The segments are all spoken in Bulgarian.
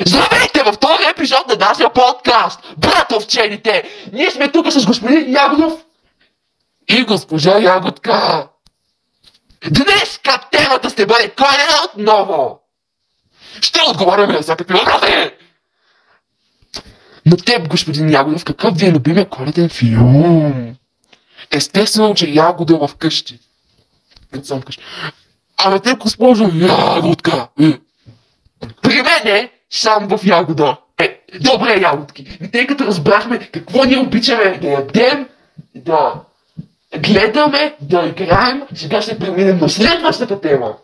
Здравейте във втори епизод на нашия подкаст, братовчените! Ние сме тук с господин Ягодов и госпожа Ягодка. Днес темата ще бъде Коледа отново. Ще отговаряме на всякакви въпроси. На теб, господин Ягодов, какъв ви е любимия коледен филм? Естествено, че Ягода е вкъщи. Съм вкъщи. А на теб, госпожо Ягодка, при мен е сам в Ягода. Добре, ягодки. Тъй като разбрахме какво ние обичаме да ядем, да гледаме, да играем, сега ще преминем на следващата тема.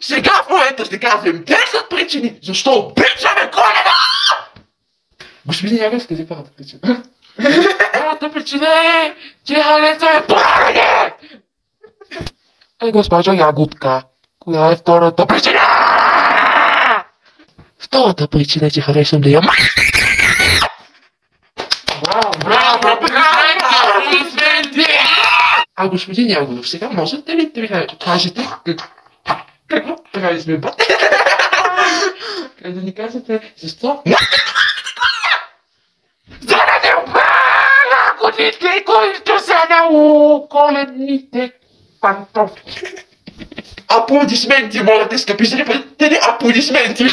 Сега в момента ще кажем 10 причини, защо обичаме Коледа! Господин Ягодов, кажи първата причина. Първата причина е, че харесваме пладене! Госпожа Ягодка, коя е втората причина? Втората причина е, че харесвам да ям. Браво, господин Ягодов, сега можете ли да кажете какво прави сме бат? Как да ни кажете, защо? За да не обмана ягодите, които са на коледните пантофи. Аплодисменти, моля те, скъпи зрители, аплодисменти!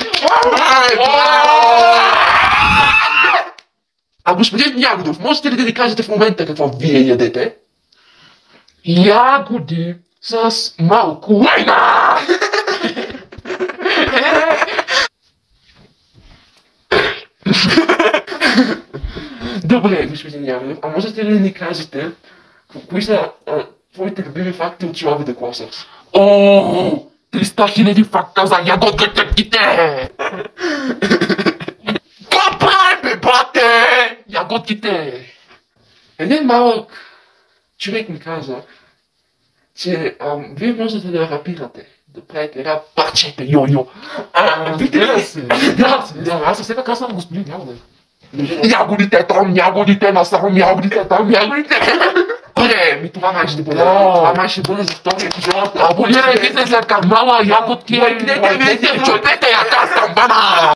Господин Ягодов, можете ли да ни кажете в момента какво вие ядете? Ягоди с малко лайна! Добре, господин Ягодов, а можете ли да ни кажете кои са твоите любими факти от Шиловите Клосърс? 300 000 факта за ягодките! Какво правим, бе, бате? Ягодките! Един малък човек ми каза, че вие можете да рапирате, да правите рап парчета, йо-йо. Да, аз все така съм господин Ягодов. Ягодите там, ягодите насам, ягодите там, ягодите. Добре, това май ще бъде. Това май ще бъде за втори епизод. Абонирайте се за канала Ягодки. Лайкнете, чупете я, аз съм бана!